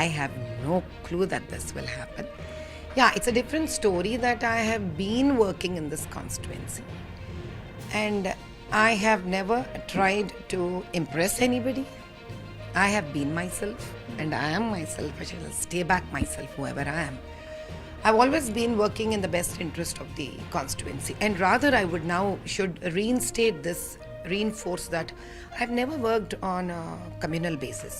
I have no clue that this will happen. Yeah, it's a different story that I have been working in this constituency. And I have never tried to impress anybody. I have been myself and I am myself. I shall stay back myself, whoever I am. I've always been working in the best interest of the constituency, and rather I would now should reinstate this, reinforce that I've never worked on a communal basis.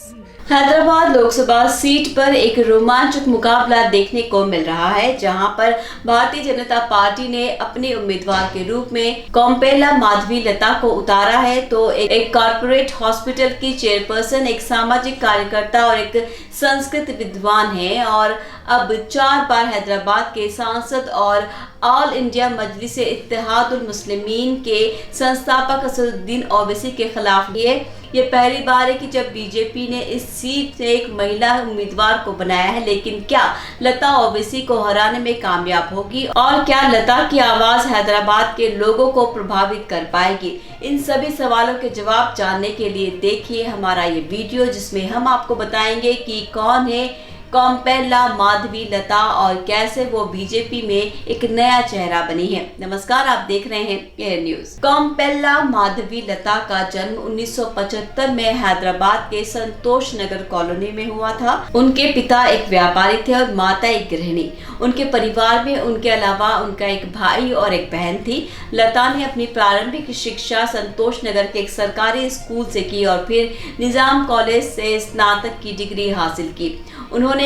Hyderabad Lok Sabha seat पर एक रोमांचक मुकाबला देखने को मिल रहा है, जहां पर भारतीय जनता पार्टी ने अपने उम्मीदवार के रूप में कोम्पेला माधवी लता को उतारा है, तो एक कॉर्पोरेट हॉस्पिटल की चेयरपर्सन, एक सामाजिक कार्यकर्ता और एक संस्कृत विद्वान है, और अब 4 बार हैदराबाद के सांसद और ऑल इंडिया मजलिस इत्तेहादुल मुस्लिमीन के संस्थापक असदुद्दीन ओवैसी के खिलाफ ये पहली बार है कि जब बीजेपी ने इस सीट से एक महिला उम्मीदवार को बनाया है। लेकिन क्या लता ओवैसी को हराने में कामयाब होगी, और क्या लता की आवाज हैदराबाद के लोगों को प्रभावित कर पाएगी? इन सभी सवालों के जवाब जानने के लिए देखिए हमारा ये वीडियो, जिसमें हम आपको बताएंगे कि कौन है कोम्पेला माधवी लता और कैसे वो बीजेपी में एक नया चेहरा बनी है। नमस्कार, आप देख रहे हैं एयर न्यूज। कोम्पेला माधवी लता का जन्म 1975 में हैदराबाद के संतोष नगर कॉलोनी में हुआ था। उनके पिता एक व्यापारी थे और माता एक गृहिणी। उनके परिवार में उनके अलावा उनका एक भाई और एक बहन थी। लता ने अपनी प्रारंभिक शिक्षा संतोष नगर के एक सरकारी स्कूल से की और फिर निजाम कॉलेज से स्नातक की डिग्री हासिल की। उन्होंने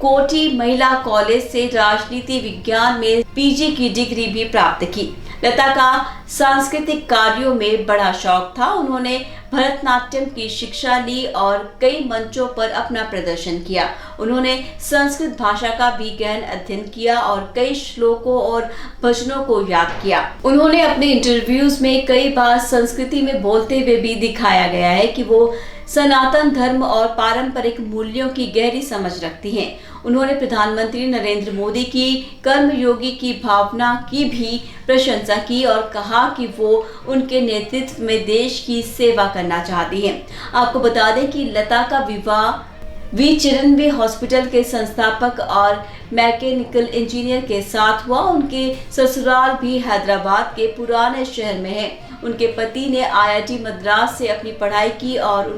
कोटी महिला कॉलेज से राजनीति विज्ञान में पीजी की डिग्री भी प्राप्त की। लता का सांस्कृतिक कार्यों में बड़ा शौक था। उन्होंने भरतनाट्यम की शिक्षा ली और कई मंचों पर अपना प्रदर्शन किया। उन्होंने संस्कृत भाषा का भी गहन अध्ययन किया और कई श्लोकों और भजनों को याद किया। उन्होंने अपने इंटरव्यूज में कई बार संस्कृति में बोलते हुए भी दिखाया गया है कि वो सनातन धर्म और पारंपरिक मूल्यों की गहरी समझ रखती हैं। उन्होंने प्रधानमंत्री नरेंद्र मोदी की कर्मयोगी की भावना की भी प्रशंसा की और कहा कि वो उनके नेतृत्व में देश की सेवा करना चाहती हैं। आपको बता दें कि लता का विवाह V94 हॉस्पिटल के संस्थापक और मैकेनिकल इंजीनियर के साथ हुआ। उनके ससुराल भी हैदराबाद के पुराने शहर में है। उनके पति ने IIT मद्रास से अपनी पढ़ाई की और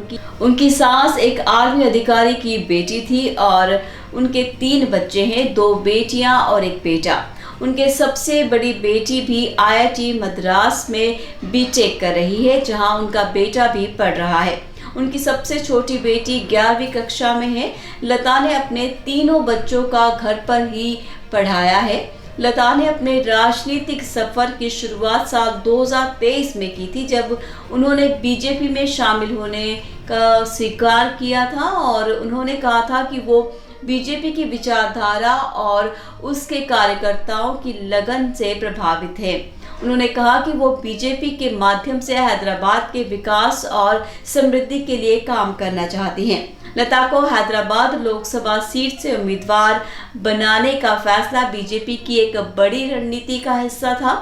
उनकी सास एक आर्मी अधिकारी की बेटी थी और उनके 3 बच्चे हैं, 2 बेटियां और एक बेटा। उनके सबसे बड़ी बेटी भी IIT मद्रास में B.Tech कर रही है, जहां उनका बेटा भी पढ़ रहा है। उनकी सबसे छोटी बेटी 11वीं कक्षा में है। लता ने अपने तीनों बच्चों का घर पर ही पढ़ाया है। लता ने अपने राजनीतिक सफर की शुरुआत साल 2023 में की थी, जब उन्होंने बीजेपी में शामिल होने का स्वीकार किया था और उन्होंने कहा था कि वो बीजेपी की विचारधारा और उसके कार्यकर्ताओं की लगन से प्रभावित है। उन्होंने कहा कि वो बीजेपी के माध्यम से हैदराबाद के विकास और समृद्धि के लिए काम करना चाहती हैं। लता को हैदराबाद लोकसभा सीट से उम्मीदवार बनाने का फैसला बीजेपी की एक बड़ी रणनीति का हिस्सा था।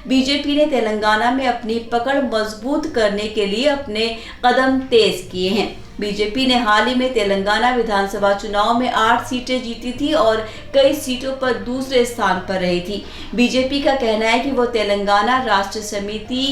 बीजेपी ने तेलंगाना में अपनी पकड़ मजबूत करने के लिए अपने कदम तेज किए हैं। बीजेपी ने हाल ही में तेलंगाना विधानसभा चुनाव में 8 सीटें जीती थी और कई सीटों पर दूसरे स्थान पर रही थी। बीजेपी का कहना है कि वो तेलंगाना राष्ट्र समिति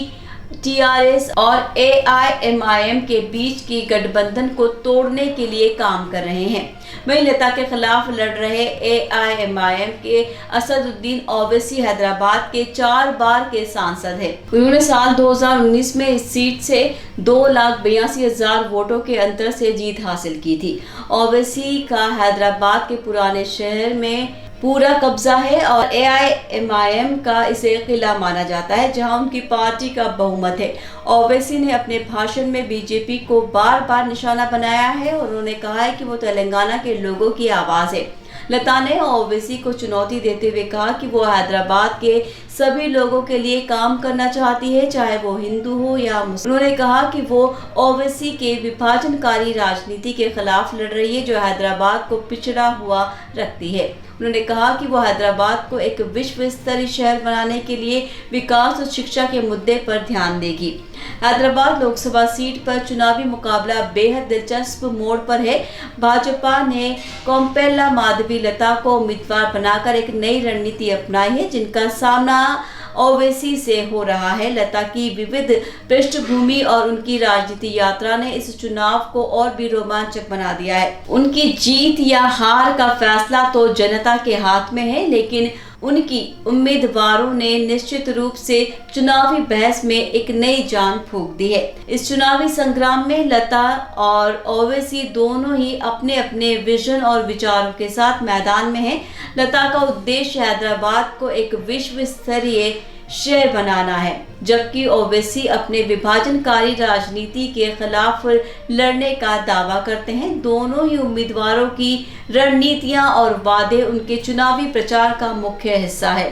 TRS और AIMIM के बीच की गठबंधन को तोड़ने के लिए काम कर रहे हैं। वहीं लता के खिलाफ लड़ रहे AIMIM के असदुद्दीन ओवैसी हैदराबाद के 4 बार के सांसद हैं। उन्होंने साल 2019 में इस सीट से 2,82,000 वोटों के अंतर से जीत हासिल की थी। ओवैसी का हैदराबाद के पुराने शहर में पूरा कब्जा है और AIMIM का इसे किला माना जाता है, जहां उनकी पार्टी का बहुमत है। ओवैसी ने अपने भाषण में बीजेपी को बार बार निशाना बनाया है और उन्होंने कहा है कि वो तेलंगाना के लोगों की आवाज है। लता ने ओवैसी को चुनौती देते हुए कहा कि वो हैदराबाद के सभी लोगों के लिए काम करना चाहती है, चाहे वो हिंदू हो या मुस्लिम। उन्होंने कहा कि वो ओवैसी के विभाजनकारी राजनीति के खिलाफ लड़ रही है, जो हैदराबाद को पिछड़ा हुआ रखती है। उन्होंने कहा कि वो हैदराबाद को एक विश्व स्तरीय शहर बनाने के लिए विकास और शिक्षा के मुद्दे पर ध्यान देगी। हैदराबाद लोकसभा सीट पर चुनावी मुकाबला बेहद दिलचस्प मोड़ पर है। भाजपा ने कोम्पेला माधवी लता को उम्मीदवार बनाकर एक नई रणनीति अपनाई है, जिनका सामना ओवैसी से हो रहा है। लता की विविध पृष्ठभूमि और उनकी राजनीति यात्रा ने इस चुनाव को और भी रोमांचक बना दिया है। उनकी जीत या हार का फैसला तो जनता के हाथ में है, लेकिन उनकी उम्मीदवारों ने निश्चित रूप से चुनावी बहस में एक नई जान फूंक दी है। इस चुनावी संग्राम में लता और ओवैसी दोनों ही अपने अपने विजन और विचारों के साथ मैदान में हैं। लता का उद्देश्य हैदराबाद को एक विश्व स्तरीय शहर बनाना है, जबकि ओवैसी अपने विभाजनकारी राजनीति के खिलाफ लड़ने का दावा करते हैं। दोनों ही उम्मीदवारों की रणनीतियां और वादे उनके चुनावी प्रचार का मुख्य हिस्सा है।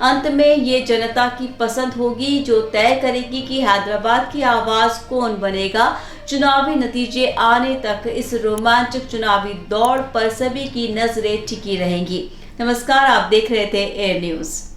अंत में ये जनता की पसंद होगी जो तय करेगी कि हैदराबाद की आवाज कौन बनेगा। चुनावी नतीजे आने तक इस रोमांचक चुनावी दौड़ पर सभी की नजरें टिकी रहेंगी। नमस्कार, आप देख रहे थे एयर न्यूज।